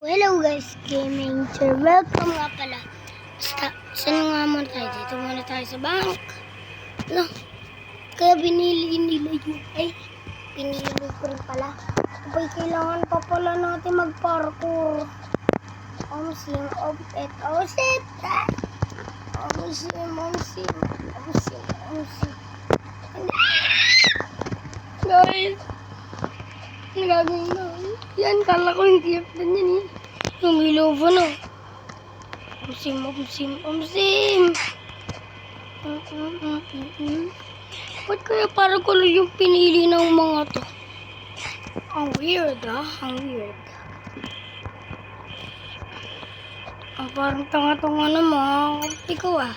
Hello guys, Gaming Sir. Welcome nga pala. Saan nga muna tayo? Dito muna tayo sa bank. No? Kaya binili nila yung... pinili ko rin pala. Kapag kailangan pa pala natin mag-parkour. Omsim. Guys! Nagagawin na. Yan, kala ko yung gift na yan eh. Yung Wilova na. Omsim. Ba't kaya parang ko lang yung pinili ng mga to? Ang weird ah. Ang parang tanga-tanga naman. Ikaw ah.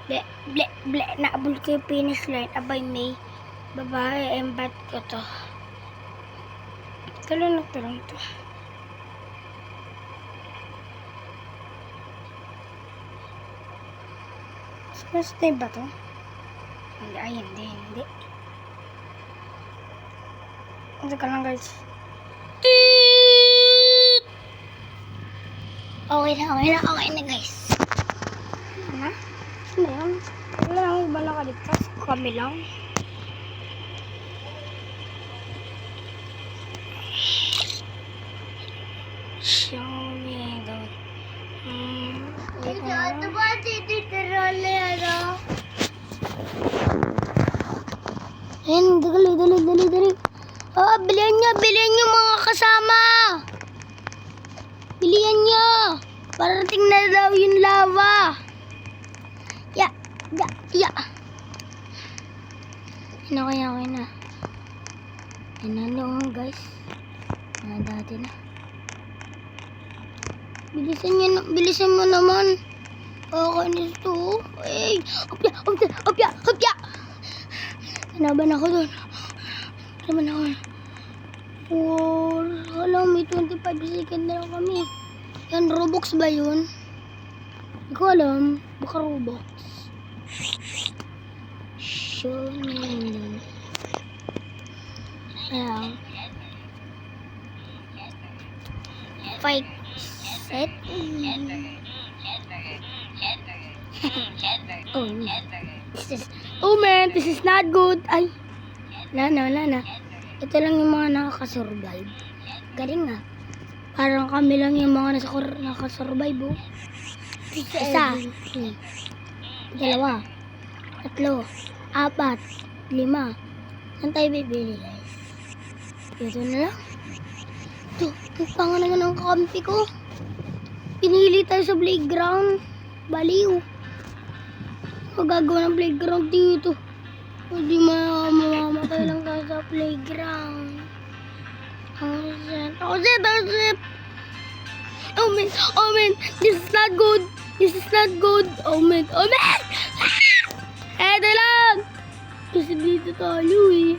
Ble. Naabol ko yung finish line. Abay may babae. Embat ko to. Kalunok to lang to. First time ba to? Hindi. Ito ka lang guys. Okay na guys. Ano? Ano yan? Wala lang iba nakaligtas. Kami lang. Show me the... Ito ba tititirole ano? Ayan, dali. Bilihan nyo mga kasama. Bilihan nyo. Parating na daw yung lava. Ya. Okay na. Yan guys. Dati na. Bilisan mo naman. Okay na ito. Hopya. Hanaban ako doon. Alam, may 25 seconds na lang kami. Yan, Robux ba yun? Hindi ko alam. Baka Robux. Show me. Ayan. Fight. Set. This is not good. Ay. Wala na. Ito lang yung mga nakakasurvive. Galing nga. Parang kami lang yung mga nakasurvive. Oh. Isa. 2. 3. 3. 4. 5. Saan tayo bibili guys? Ito na lang. Ito. Ang panga naman ng kampi ko. Pinili tayo sa playground. Baliw. Magagawa ng playground dito. Hindi mamamatay lang tayo sa playground. Ako set. Oh man. This is not good. Oh man. Eto lang. Kasi dito tayo eh.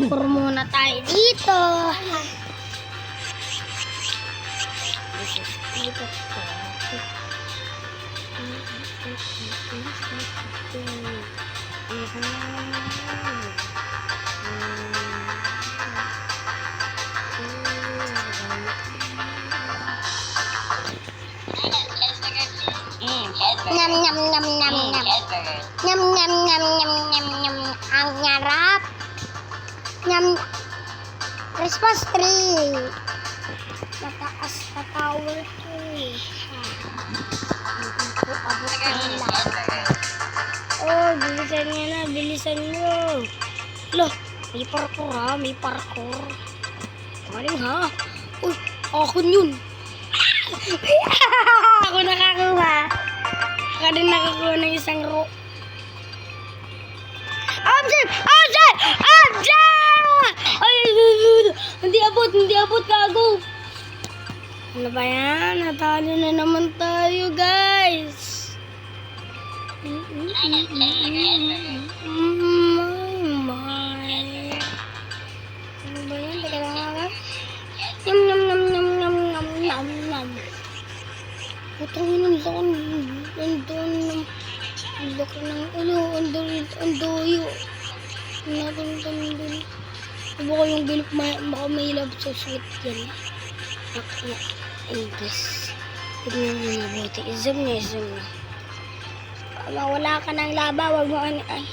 Puro muna tayo dito. Dito tayo. Nyam. Ang nyarap. Christmas tree. Mataas na tower tree. Bilisan nyo. Loh, may parkour. Maling ha? Uy, akon yun. Ako nakakuha. Ako din nakakuha ng isang rope. Object! Ay, hindi abot, gago. Ano ba yan? Natalo na naman tayo, guys. Ano ba yan? Teka lang nga. Nyam. Putang yun ang laki ng ang doyo. Natin doon. Iba ko yung baka may love so sweet yan. Nak. English. Tignan mo na buti. Zoom na. Wala ka ng laba, wag mo ay.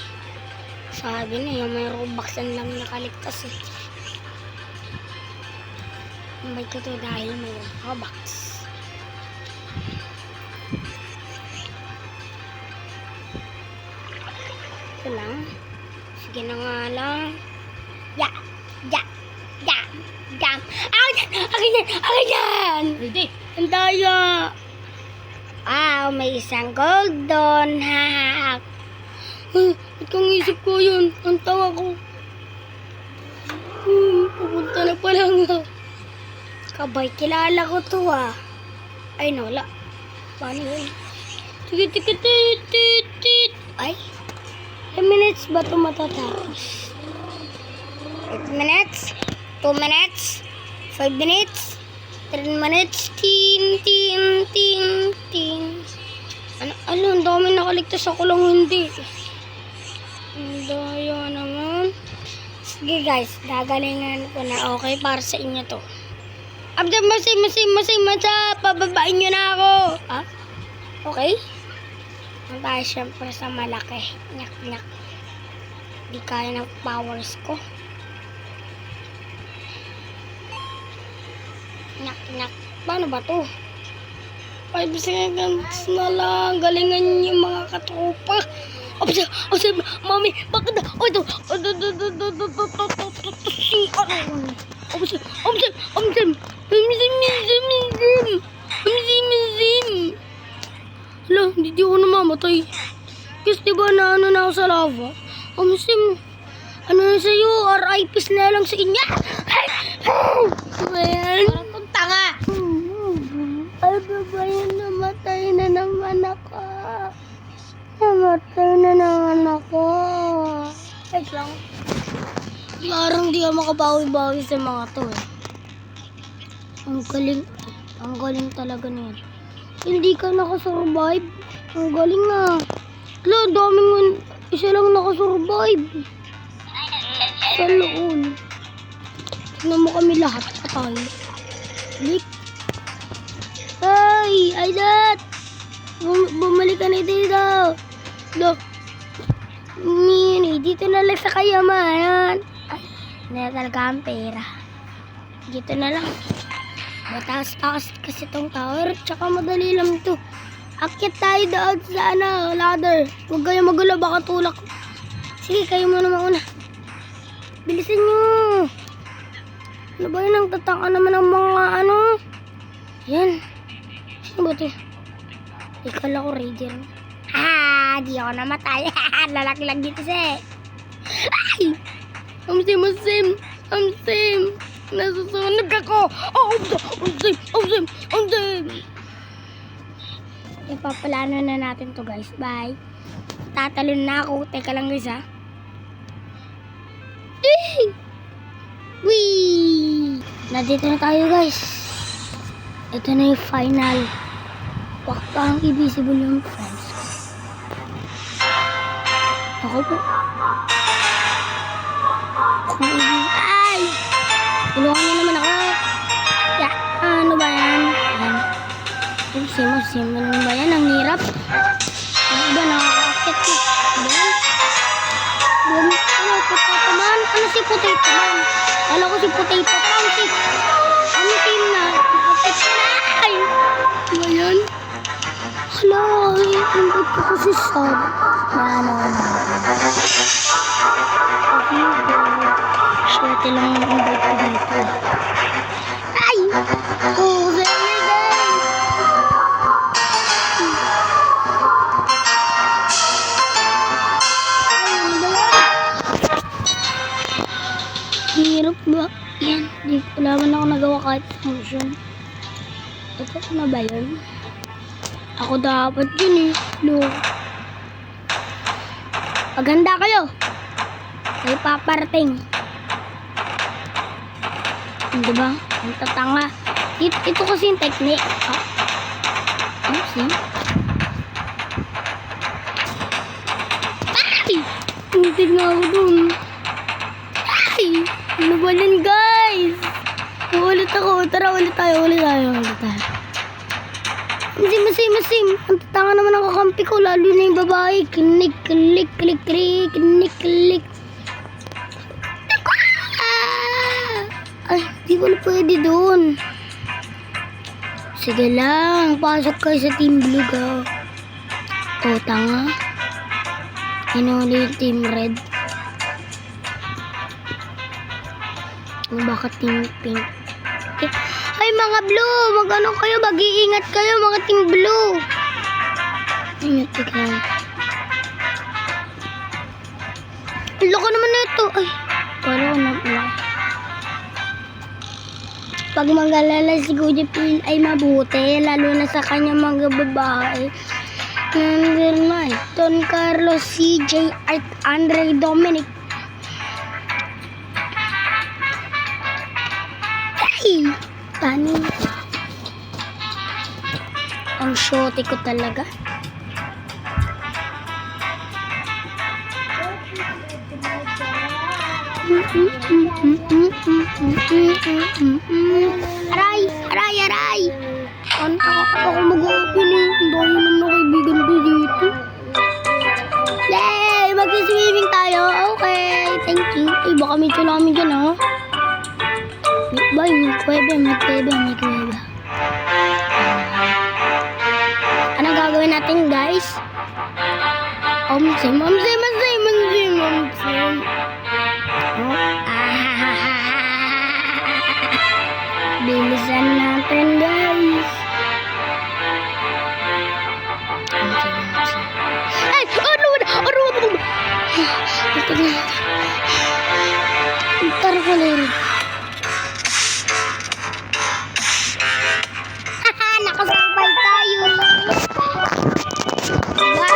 Sabi na yung may Robloxan lang nakaligtas eh.Ambay ko to dahil may Roblox. Ito lang. Sige na nga lang. Jam. Akin yan! Ready? Ang daya! May isang gold doon. Ba't kang isip ko yun? Ang tawa ko. Pupunta na pala nga. Kabay, kilala ko to Ay, wala. Paano yun? Sige. Ay, 10 minutes ba ito matatapos? 8 minutes? 2 minutes? 5 minutes? 3 minutes? Ting. Ano, ang dami nakaligtas ako lang hindi. Ang daya naman. Sige guys, gagalingan ko na okay para sa inyo to. Abda masa, pababain nyo na ako. Okay? Ang tayo syempre sa malaki. Nyak. Di kaya ng powers ko. Nyak. Paano ba to? 5 seconds na lang. Galingan yung mga katropa. Obsem, mami, bakit na? Obsem. Hala, hindi ako namamatay. Kasi diba na ako sa lava? Obsem, ano na sa'yo? RIPs na lang sa inya. Ayan. Parang kung tanga. Ay, babayan, namatay na naman ako. Wait lang. Parang di ako makabawi-bawi sa mga to Ang galing talaga niyan. Hindi ka nakasurvive. Ang galing Hala, daming isa lang nakasurvive. Sa loob. Tignan mo kami lahat patay. Balik. Ay, Aidat! Bumalik ka na dito. Dito na lang sa kayamanan. Ay, hindi na talaga ang pera. Dito na lang. Mataas-taas kasi tong tower. Tsaka madali lang to. Akyat tayo doon sa ladder. Huwag kayo magulo, baka tulak. Sige, kayo muna mauna. Bilisan nyo. Ano ba yun? Ang tataka naman ng mga Yan. Sino ba ito? Ikala ko raider. Di ako namatay. Lalaki-lag dito siya Ay! Amsim. Nasusunog ako. Amsim. Ipapalano na natin to guys. Bye. Tatalon na ako. Teka lang guys Wee! Nandito na tayo guys. Ito na yung final. Parang invisible yung friends ko. Ako po. Ay! Tulungan niyo naman ako. Ano ba yan? Sim. Ano ba yan? Ang hirap. Ang iba nakakakit ko. Potato man? Ano si Potato man? Kala ko si Potato man. Ano team na? Nakakit ko na. Ay! Ano ba yan? Hala, invite ko kasi sab. Swerte lang yung invite ko dito. Ay! Hirap ba? Yan. Wala man ako nagawa kahit motion. Ito na ba yun? Ako dapat yun Look. Paghanda kayo. May paparating. Diba? Ang tatanga. Ito kasi yung technique. See? Ay! Tingnan ako dun. Ay! Ano ba yan, guys? Ulit ako. Tara, ulit tayo. Masim. Ang tatanga naman ang kakampi ko. Lalo na yung babae. Kinik. Ay, di ko na pwede doon. Sige lang. Pasok kayo sa Team Blue, ga. O, tanga. Inuli yung Team Red. Bakit Team Pink? Ay, mga blue! Mag-ano kayo? Mag-iingat kayo, mga Team Blue! Ingat kayo. Ang loko naman na ito. Ay, paano ko na. Pag mag-alala si Kuya Phil ay mabuti, lalo na sa kanya mga babae. Nandirmay, Don Carlos, CJ, Art, Andre, Dominic. Ay! Tani. Ang shote ko talaga. Aray! Ako mag-open eh. Ang dami naman na kaibigan ko dito. Yay! Mag-swimming tayo. Okay, thank you. Ay, baka may tsunami dyan, ha? May kuweba. Anong gagawin natin, guys? Omsim. Bilisan natin, guys. Ay! Ano? Tara ko lang. Nakasabay tayo. Diba?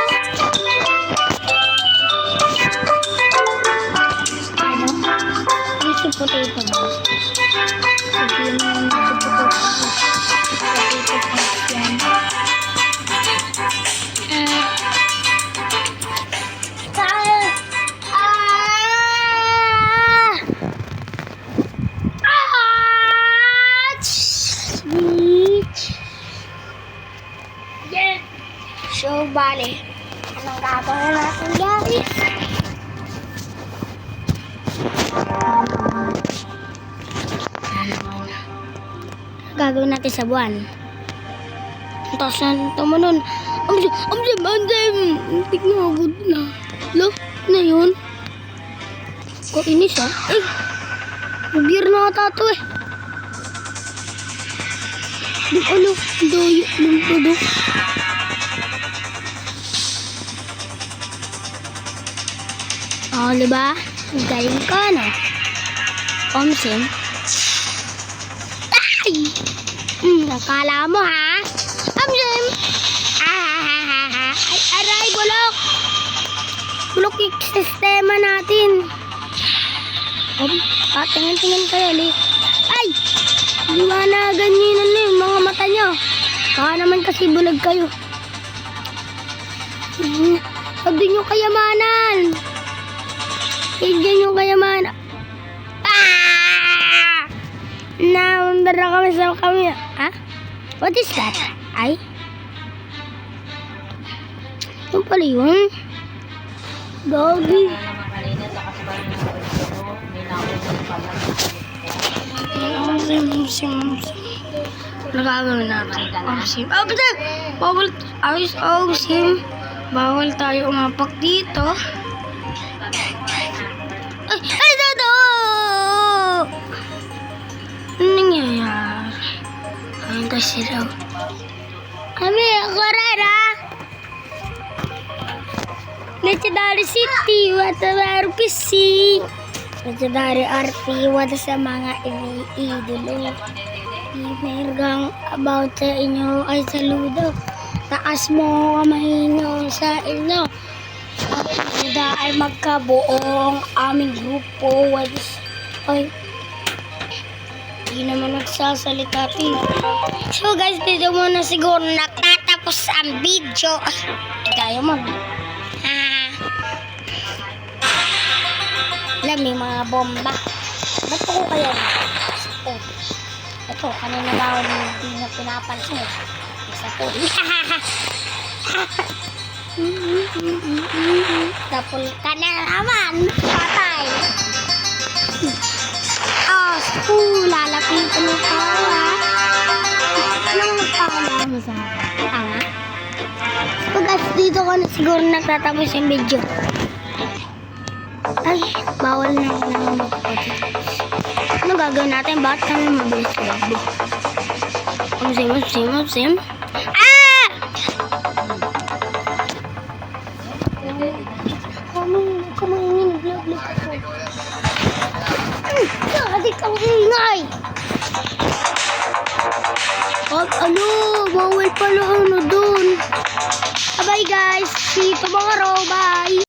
Ano? Ito potato ba? Sige naman ito potato. Potato paste yan. So, bale, anong gagawin natin, guys? Gagawin natin sa buwan. Tapos na tumunon. Amsim! Antik na, good na. Lo, na yun? Inis, ha? Ay! Beer na ata ito, eh. Ano? Doyo. Lumpado. Oh, diba? Galing ka, no? Omsim. Ay! Nakala mo, ha? Omsim! Ay, aray, bulok! Bulok yung sistema natin. Tingin kayo, li. Ay! Liwanagan nyo yun, yung mga mata nyo. Baka naman kasi bulag kayo. Sabi nyo kayamanan. Higyan yung kayamanan. Naundara kami sa kami. Ha? What is that? Ay? Ano pala yun? Doggy. Nagagawin natin. Omsim. Omsim. Bawal tayo umapak dito. Ay, Dodo! Ano nangyayari? Ayun kasi raw. Kami, ako rara. Legendary City, Water PC. Legendary RP, wala sa mga idolo. Imergang about sa inyo ay saludo. Taas mo kamay nyo sa inyo. Hindi ay magkabuong aming grupo. Ay, hindi naman nagsasalita tayo. So guys, dito muna siguro natatapos ang video. Hindi tayo alam, may mga bomba. Ba't ko kaya. Ito, kanina ba ako hindi na pinapansin eh. Isa po. Tapos ka na naman. Patay. Lalapitan mo pa. Anong magpakala mo sa akin? Tama? Pag dito ko na siguro nagtatapos yung video. Ay, bawal na ako naman magpapatid. Ano gagawin natin? Bakit kami mabilis sa labo? Sim. Ah! Kamangingin, vlog ako. Adik ang ingay! Ano? Bawal pala ano dun. Bye guys! See you tomorrow! Bye!